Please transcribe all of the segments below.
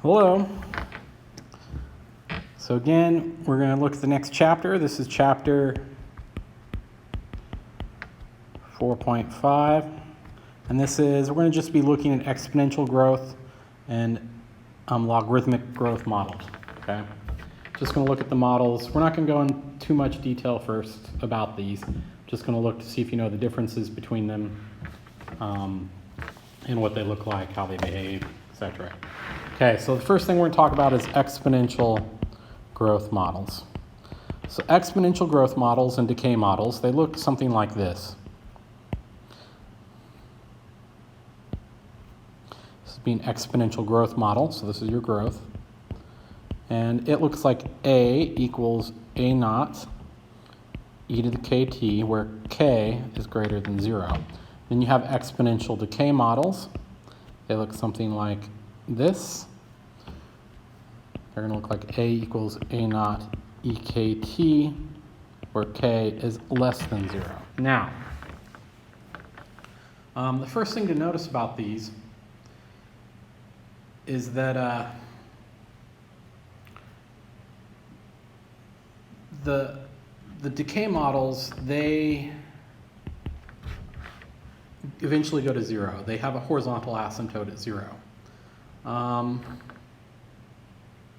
Hello. So again, we're going to look at the next chapter. This is chapter 4.5. And we're going to just be looking at exponential growth and logarithmic growth models. Okay. Just going to look at the models. We're not going to go in too much detail first about these. Just going to look to see if you know the differences between them and what they look like, how they behave, etc. Okay, so the first thing we're going to talk about is exponential growth models. So exponential growth models and decay models, they look something like this. This is being exponential growth model, so this is your growth. And it looks like A equals A naught e to the kt, where k is greater than 0. Then you have exponential decay models. They look something like this. They're going to look like A equals A naught ekt, where k is less than 0. Now, the first thing to notice about these is that the decay models, they eventually go to 0. They have a horizontal asymptote at 0.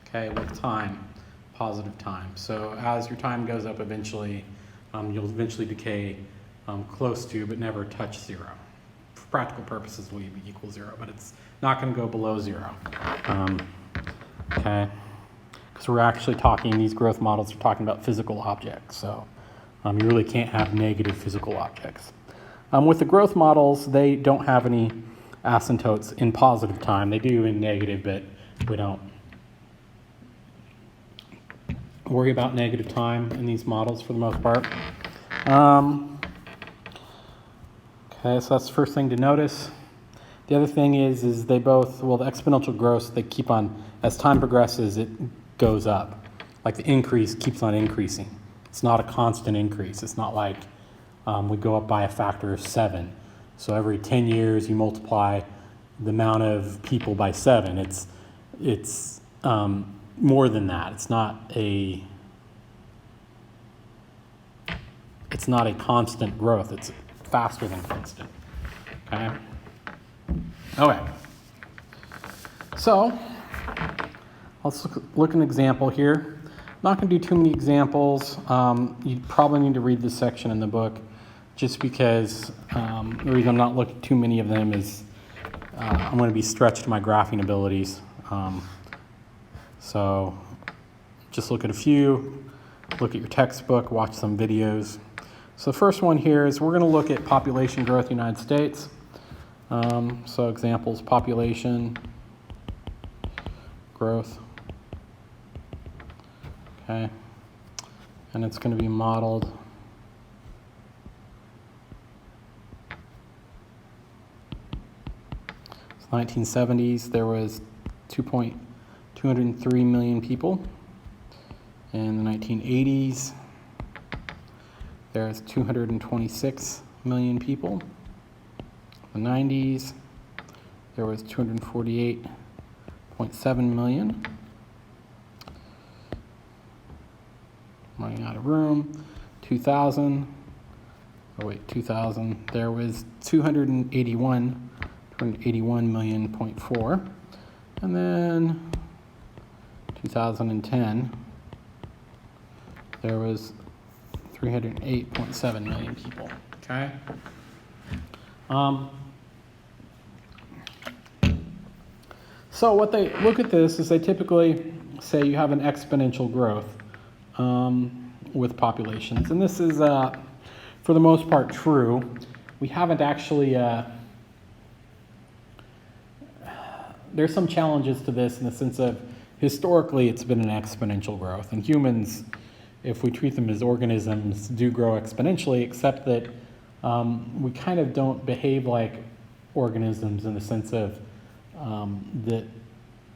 Okay, with time, positive time. So as your time goes up, eventually, you'll eventually decay close to, but never touch 0. For practical purposes, will be equal 0, but it's not going to go below 0. Okay, because we're actually talking, these growth models are talking about physical objects, so you really can't have negative physical objects. With the growth models, they don't have any asymptotes in positive time. They do in negative, but we don't worry about negative time in these models for the most part. Okay, so that's the first thing to notice. The other thing is they both, well, the exponential growth, they keep on, as time progresses, it goes up. Like the increase keeps on increasing. It's not a constant increase. It's not like we go up by a factor of 7. So every 10 years you multiply the amount of people by 7. It's more than that. It's not a constant growth. It's faster than constant. Okay. Okay. So let's look at an example here. I'm not going to do too many examples. You probably need to read this section in the book, just because the reason I'm not looking at too many of them is I'm going to be stretched to my graphing abilities. So just look at a few, look at your textbook, watch some videos. So the first one here is we're going to look at population growth in the United States. So examples, population growth. Okay. And it's going to be modeled so 1970s, there was 203 million people. In the 1980s, there's 226 million people. In the 90s, there was 248.7 million. Running out of room. 2000, there was 281 million.4. And then 2010, there was 308.7 million people. Okay. So what they look at this is they typically say you have an exponential growth with populations, and this is for the most part true. We haven't actually. There's some challenges to this in the sense of historically it's been an exponential growth, and humans, if we treat them as organisms, do grow exponentially, except that we kind of don't behave like organisms in the sense of that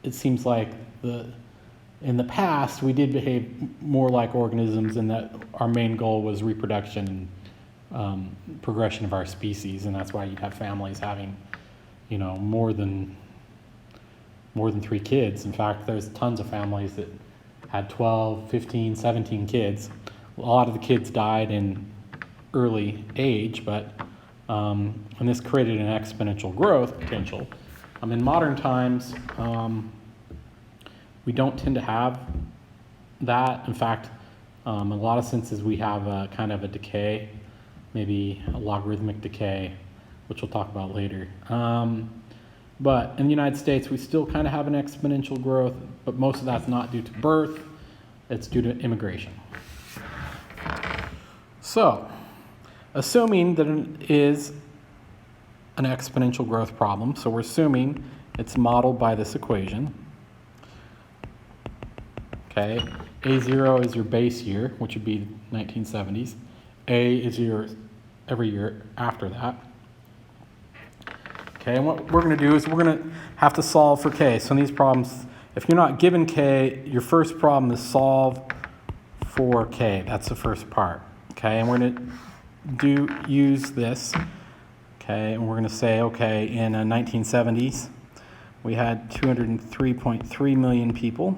it seems like in the past we did behave more like organisms in that our main goal was reproduction and progression of our species, and that's why you'd have families having, more than more than 3 kids. In fact, there's tons of families that had 12, 15, 17 kids. A lot of the kids died in early age, but and this created an exponential growth potential. In modern times, we don't tend to have that. In fact, in a lot of senses, we have a kind of a decay, maybe a logarithmic decay, which we'll talk about later. But in the United States, we still kind of have an exponential growth, but most of that's not due to birth, it's due to immigration. So, assuming that it is an exponential growth problem, so we're assuming it's modeled by this equation. Okay, A0 is your base year, which would be 1970s. A is your every year after that. Okay, and what we're going to do is we're going to have to solve for K. So in these problems, if you're not given K, your first problem is solve for K. That's the first part. Okay, and we're going to use this. Okay, and we're going to say, okay, in the 1970s, we had 203.3 million people.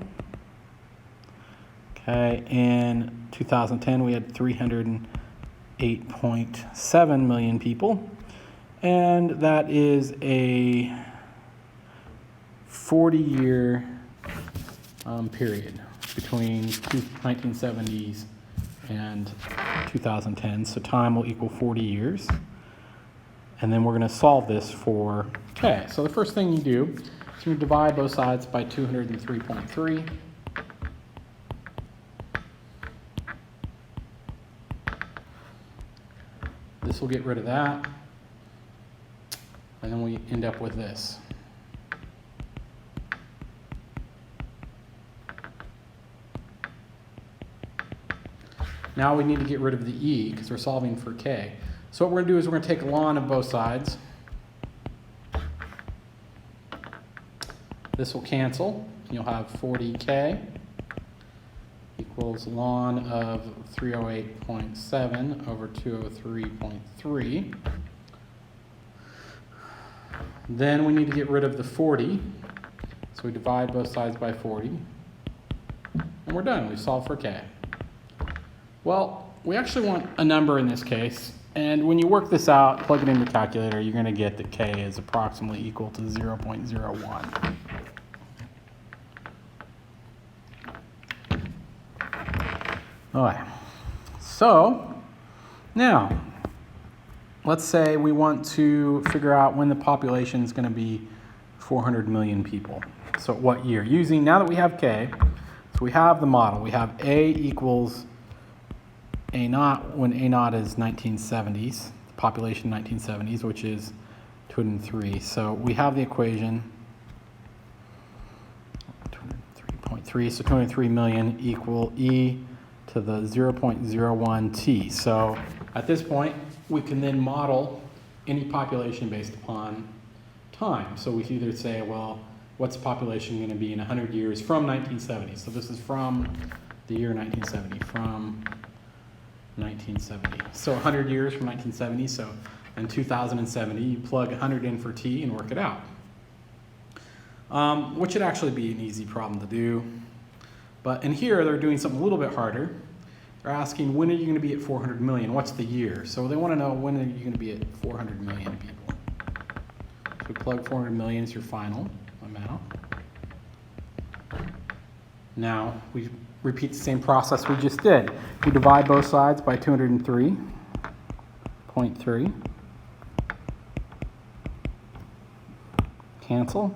Okay, in 2010, we had 308.7 million people. And that is a 40-year period between 1970s and 2010. So time will equal 40 years. And then we're going to solve this for K. So the first thing you do is you divide both sides by 203.3. This will get rid of that. And then we end up with this. Now we need to get rid of the E because we're solving for K. So what we're going to do is we're going to take ln of both sides. This will cancel. You'll have 40K equals ln of 308.7 over 203.3. Then we need to get rid of the 40. So we divide both sides by 40. And we're done. We've solved for K. Well, we actually want a number in this case. And when you work this out, plug it in the calculator, you're going to get that K is approximately equal to 0.01. All right. So now, let's say we want to figure out when the population is going to be 400 million people. So what year? Using, now that we have K, so we have the model. We have A equals A naught when A naught is 1970s, population 1970s, which is 203. So we have the equation, 203.3, so 203 million equal E to the 0.01 t. So at this point, we can then model any population based upon time. So we can either say, well, what's the population going to be in 100 years from 1970? So this is from the year 1970, from 1970. So 100 years from 1970, so in 2070, you plug 100 in for t and work it out. Which would actually be an easy problem to do. But in here, they're doing something a little bit harder. They're asking, when are you going to be at 400 million? What's the year? So they want to know, when are you going to be at 400 million people? So we plug 400 million as your final amount. Now, we repeat the same process we just did. We divide both sides by 203.3. Cancel.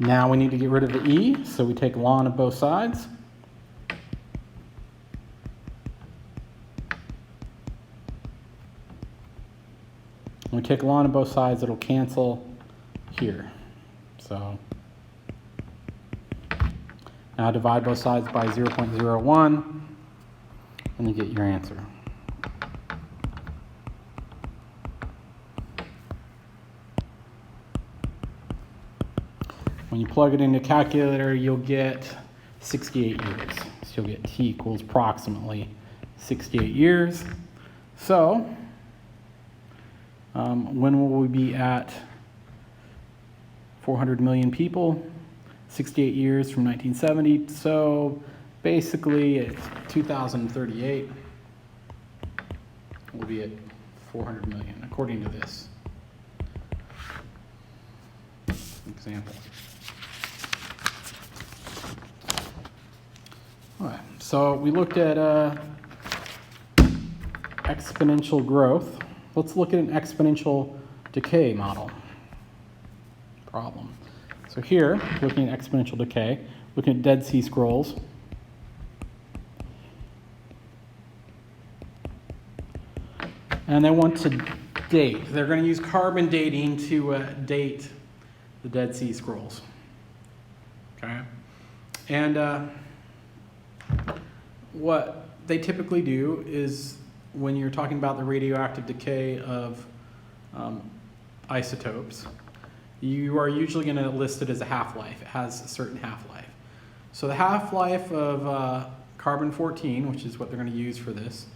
Now we need to get rid of the E, so we take ln of both sides. When we take ln of both sides, it'll cancel here. So now divide both sides by 0.01, and you get your answer. When you plug it into a calculator, you'll get 68 years. So you'll get t equals approximately 68 years. So, when will we be at 400 million people? 68 years from 1970. So, basically, at 2038, we'll be at 400 million, according to this example. All right, so we looked at exponential growth. Let's look at an exponential decay model problem. So here, looking at exponential decay, looking at Dead Sea Scrolls. And they want to date. They're going to use carbon dating to date the Dead Sea Scrolls. Okay? And what they typically do is, when you're talking about the radioactive decay of isotopes, you are usually going to list it as a half-life. It has a certain half-life. So the half-life of carbon-14, which is what they're going to use for this,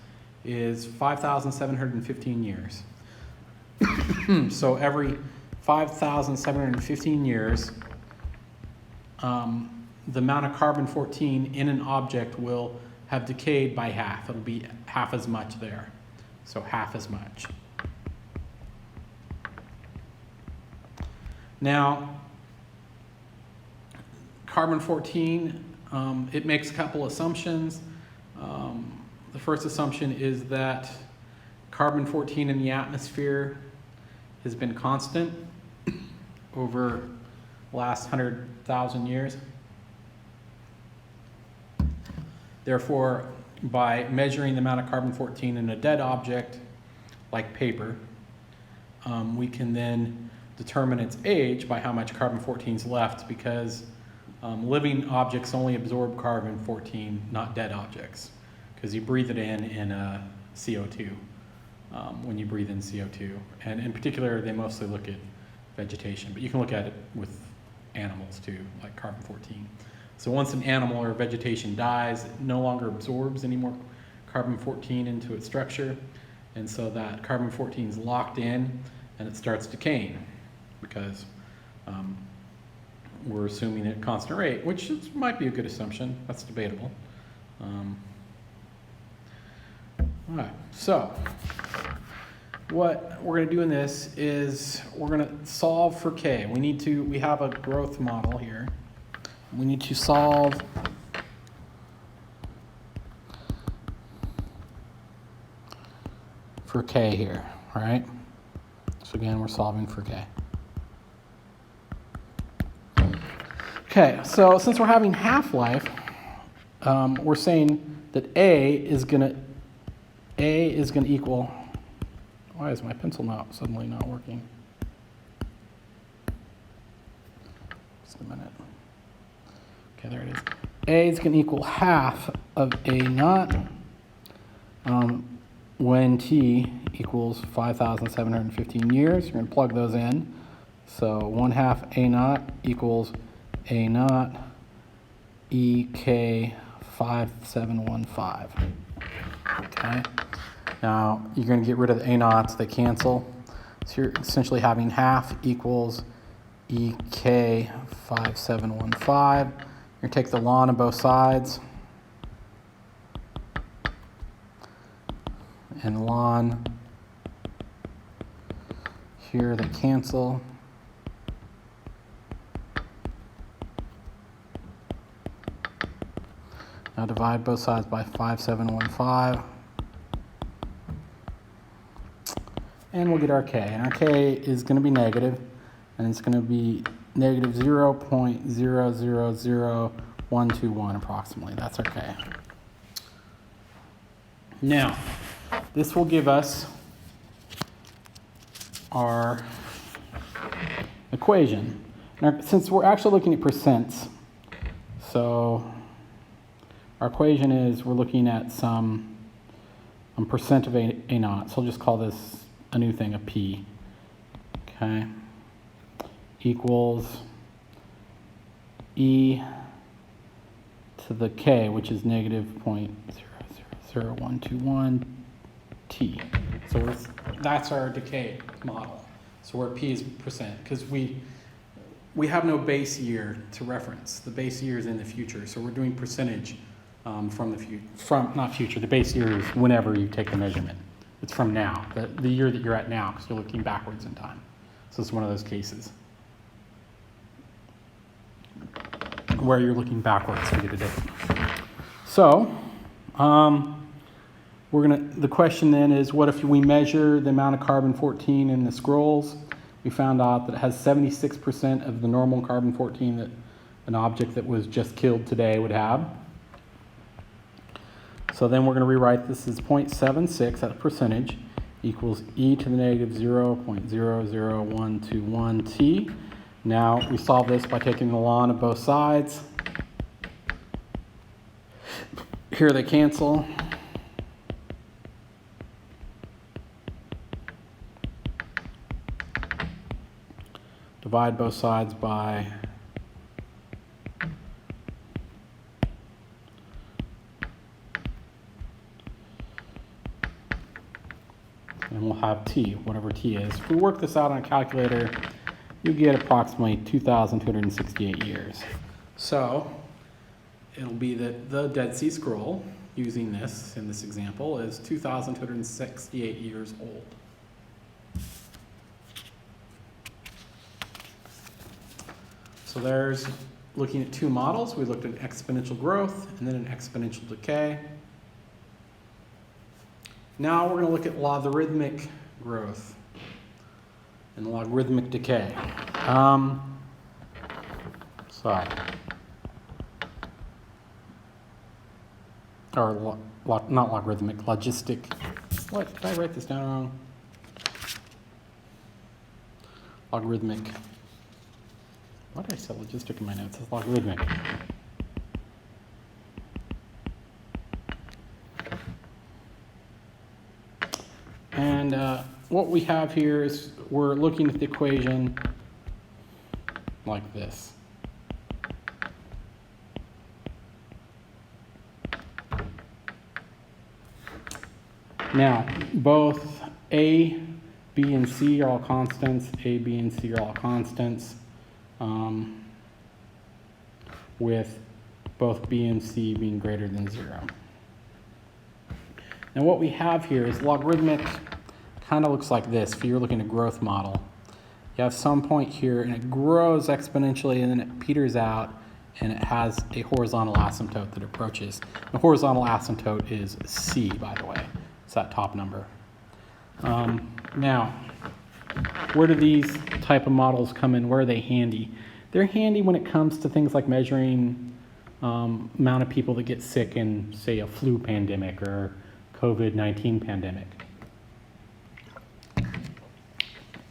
is 5,715 years. So every 5,715 years, the amount of carbon-14 in an object will have decayed by half. It'll be half as much there. So half as much. Now, carbon-14, it makes a couple assumptions. The first assumption is that carbon-14 in the atmosphere has been constant over the last 100,000 years. Therefore, by measuring the amount of carbon-14 in a dead object, like paper, we can then determine its age by how much carbon-14 is left, because living objects only absorb carbon-14, not dead objects, because you breathe it in CO2 when you breathe in CO2. And in particular, they mostly look at vegetation, but you can look at it with animals too, like carbon-14. So once an animal or vegetation dies, it no longer absorbs any more carbon-14 into its structure, and so that carbon-14 is locked in and it starts decaying, because we're assuming at a constant rate, which might be a good assumption. That's debatable. All right, so what we're going to do in this is we're going to solve for K. We have a growth model here. We need to solve for K here, all right? So again, we're solving for K. Okay, so since we're having half-life, we're saying that A is gonna equal, why is my pencil suddenly not working? Just a minute. Okay, there it is. A is gonna equal half of A naught when T equals 5,715 years. You're gonna plug those in. So 1/2 A naught equals A naught EK 5715. Okay. Now you're going to get rid of the A naughts, they cancel. So you're essentially having half equals EK 5715. You're going to take the ln of both sides. And ln here, they cancel. Now divide both sides by 5715. And we'll get our K. And our K is going to be negative, and it's going to be negative 0.000121 approximately. That's our K. Now, this will give us our equation. Now, since we're actually looking at percents, so our equation is we're looking at some percent of A naught. So I'll just call this a new thing, a P. Okay. Equals E to the K, which is negative 0.00121 T. So that's our decay model. So where P is percent, because we have no base year to reference. The base year is in the future, so we're doing percentage from the future. Not future. The base year is whenever you take the measurement. It's from now, the year that you're at now, because you're looking backwards in time. So it's one of those cases where you're looking backwards to get a date. So the question then is, what if we measure the amount of carbon-14 in the scrolls? We found out that it has 76% of the normal carbon-14 that an object that was just killed today would have. So then we're going to rewrite this as 0.76, that percentage, equals e to the negative 0.00121 t. Now we solve this by taking the ln of both sides. Here they cancel. Divide both sides by and we'll have t, whatever t is. If we work this out on a calculator, you get approximately 2,268 years. So it'll be that the Dead Sea Scroll, using this in this example, is 2,268 years old. So there's looking at two models. We looked at exponential growth and then an exponential decay. Now we're going to look at logarithmic growth and logarithmic decay. Or not logarithmic, logistic. What? Did I write this down wrong? Logarithmic. Why did I say logistic in my notes? It's logarithmic. And what we have here is we're looking at the equation like this. Now, both A, B, and C are all constants. A, B, and C are all constants, with both B and C being greater than 0. Now what we have here is logarithmic kind of looks like this. If you're looking at a growth model, you have some point here and it grows exponentially and then it peters out and it has a horizontal asymptote that approaches. The horizontal asymptote is C, by the way. It's that top number. Now, where do these type of models come in? Where are they handy? They're handy when it comes to things like measuring amount of people that get sick in, say, a flu pandemic or COVID-19 pandemic.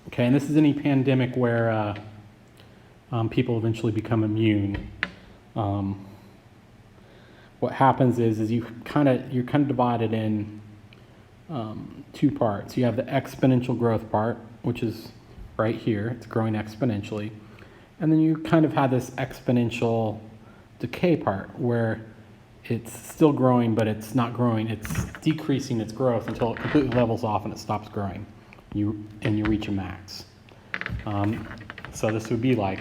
Okay, and this is any pandemic where people eventually become immune. What happens is you're kind of divided in two parts. You have the exponential growth part, which is right here. It's growing exponentially. And then you kind of have this exponential decay part where it's still growing, but it's not growing. It's decreasing its growth until it completely levels off and it stops growing. You reach a max. So this would be like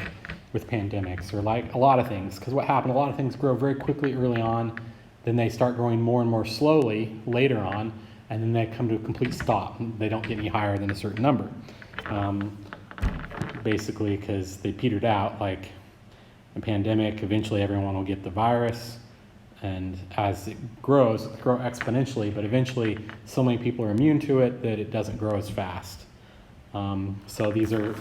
with pandemics or like a lot of things, because what happened, a lot of things grow very quickly early on, then they start growing more and more slowly later on, and then they come to a complete stop. They don't get any higher than a certain number. Basically because they petered out, like a pandemic, eventually everyone will get the virus, and as it grows, it'll grow exponentially, but eventually so many people are immune to it that it doesn't grow as fast. So these are,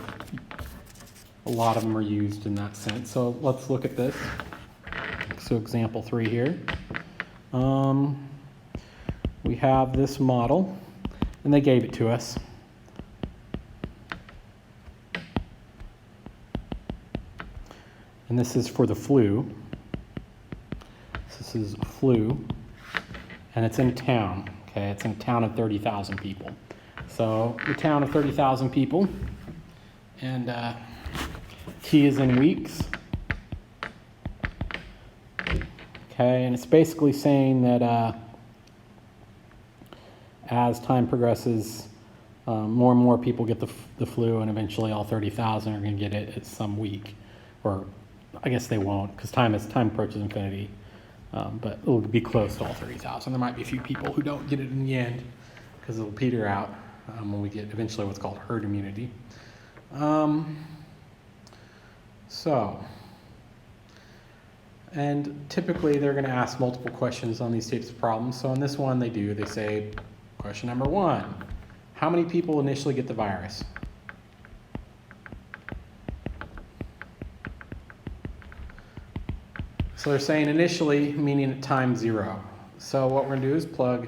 a lot of them are used in that sense. So let's look at this. So example 3 here. We have this model, and they gave it to us. And this is for the flu. This is flu, and it's in a town. Okay, it's in a town of 30,000 people. So the town of 30,000 people, and T is in weeks. Okay, and it's basically saying that as time progresses, more and more people get the flu, and eventually all 30,000 are going to get it at some week. Or I guess they won't, because time approaches infinity. But it'll be close to all 30,000. There might be a few people who don't get it in the end, because it'll peter out when we get eventually what's called herd immunity. And typically they're going to ask multiple questions on these types of problems. So in this one they say, question number 1, how many people initially get the virus? So they're saying initially, meaning at time 0. So what we're going to do is plug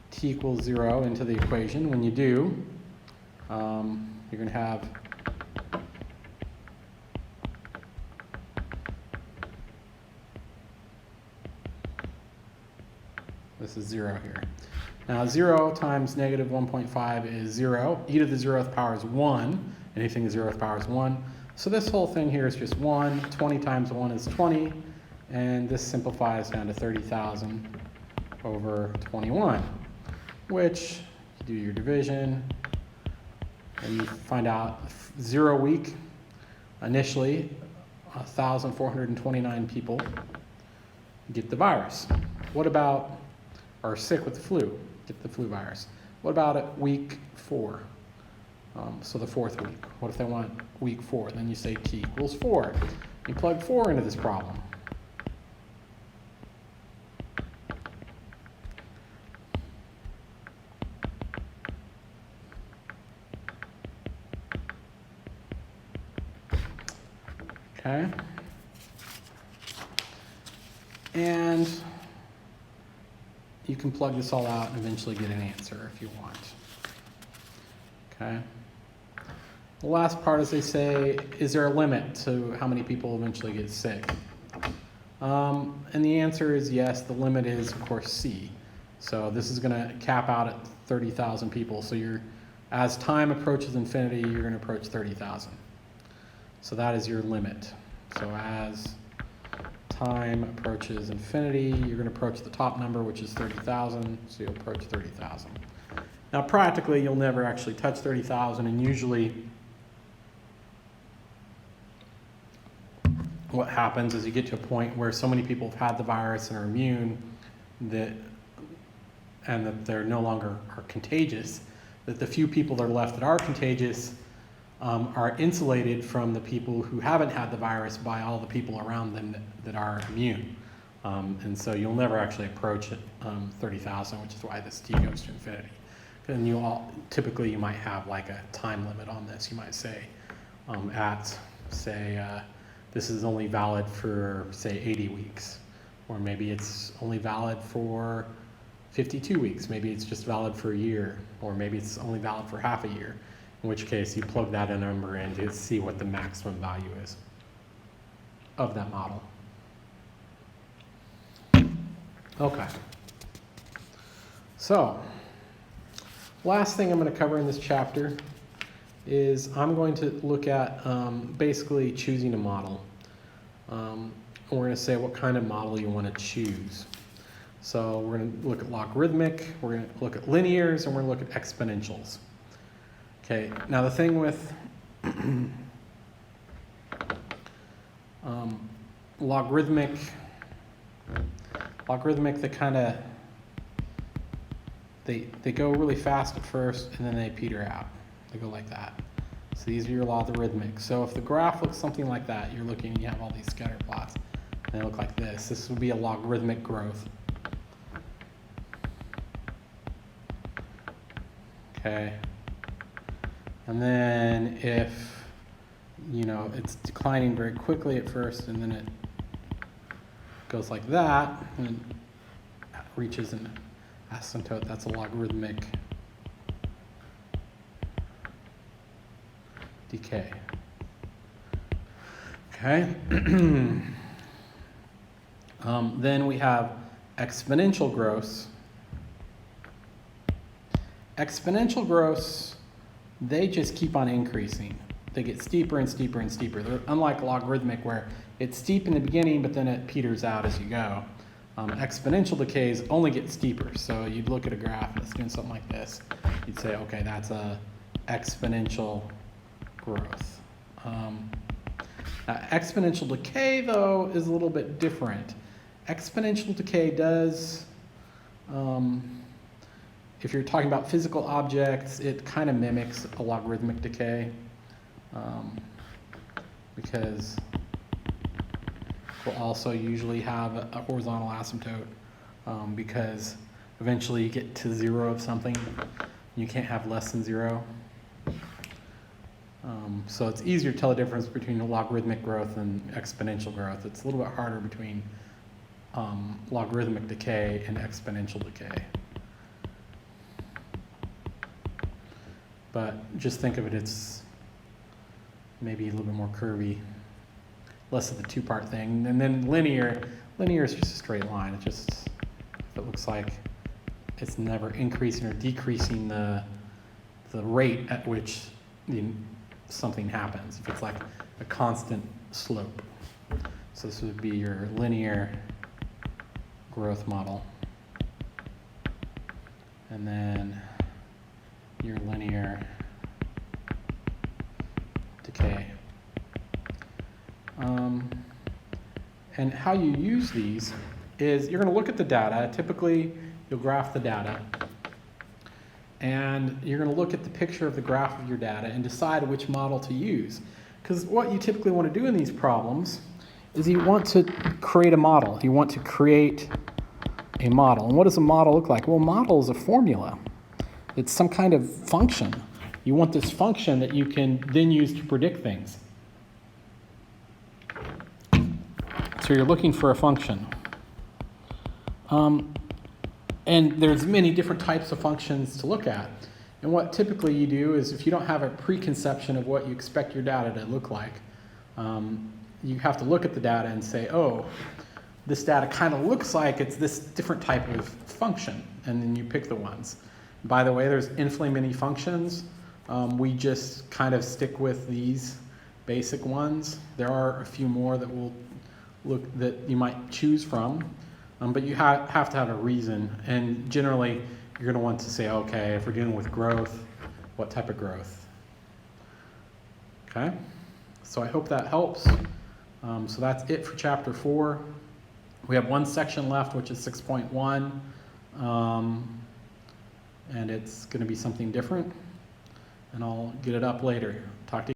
t equals 0 into the equation. When you do, you're going to have this is 0 here. Now 0 times negative 1.5 is 0. E to the 0th power is 1. Anything to the 0th power is 1. So this whole thing here is just 1. 20 times 1 is 20. And this simplifies down to 30,000 over 21, which you do your division, and you find out 0 week, initially 1,429 people get the virus. What about, are sick with the flu, get the flu virus? What about at week 4? So the 4th week. What if they want week 4? Then you say t equals 4. You plug 4 into this problem. Okay, and you can plug this all out and eventually get an answer if you want. Okay. The last part is they say, is there a limit to how many people eventually get sick? And the answer is yes. The limit is, of course, C. So this is going to cap out at 30,000 people. So as time approaches infinity, you're going to approach 30,000. So that is your limit. So as time approaches infinity, you're going to approach the top number, which is 30,000. So you'll approach 30,000. Now, practically, you'll never actually touch 30,000, and usually what happens is you get to a point where so many people have had the virus and are immune and that they're no longer are contagious, that the few people that are left that are contagious are insulated from the people who haven't had the virus by all the people around them that are immune. And so you'll never actually approach 30,000, which is why this t goes to infinity. And typically you might have like a time limit on this. You might say this is only valid for, say, 80 weeks. Or maybe it's only valid for 52 weeks. Maybe it's just valid for a year. Or maybe it's only valid for half a year. In which case you plug that number in to see what the maximum value is of that model. Okay. So, last thing I'm going to cover in this chapter is I'm going to look at basically choosing a model. We're going to say what kind of model you want to choose. So we're going to look at logarithmic, we're going to look at linears, and we're going to look at exponentials. Okay, now the thing with logarithmic, they go really fast at first and then they peter out. They go like that. So these are your logarithmic. So if the graph looks something like that, you're looking, you have all these scatter plots, and they look like this. This would be a logarithmic growth. Okay. And then if, it's declining very quickly at first, and then it goes like that, and it reaches an asymptote, that's a logarithmic decay. Okay. Then we have exponential growths. Exponential growths, they just keep on increasing. They get steeper and steeper and steeper. They're unlike logarithmic, where it's steep in the beginning, but then it peters out as you go. Exponential decays only get steeper. So you'd look at a graph that's doing something like this. You'd say, okay, that's a exponential growth. Exponential decay, though, is a little bit different. Exponential decay does, if you're talking about physical objects, it kind of mimics a logarithmic decay, because we'll also usually have a horizontal asymptote, because eventually you get to zero of something. You can't have less than zero. So it's easier to tell the difference between logarithmic growth and exponential growth. It's a little bit harder between logarithmic decay and exponential decay. But just think of it, it's maybe a little bit more curvy, less of the two-part thing. And then linear is just a straight line. It just, if it looks like it's never increasing or decreasing the rate at which something happens. If it's like a constant slope. So this would be your linear growth model. And then your linear decay. And how you use these is you're going to look at the data. Typically, you'll graph the data. And you're going to look at the picture of the graph of your data and decide which model to use. Because what you typically want to do in these problems is you want to create a model. You want to create a model. And what does a model look like? Well, a model is a formula. It's some kind of function. You want this function that you can then use to predict things. So you're looking for a function. And there's many different types of functions to look at. And what typically you do is if you don't have a preconception of what you expect your data to look like, you have to look at the data and say, oh, this data kind of looks like it's this different type of function. And then you pick the ones. By the way, there's infinitely many functions. We just kind of stick with these basic ones. There are a few more that that you might choose from. But you have to have a reason, and generally you're going to want to say, okay, if we're dealing with growth, what type of growth? Okay, so I hope that helps. So that's it for chapter 4. We have one section left, which is 6.1, and it's going to be something different, and I'll get it up later.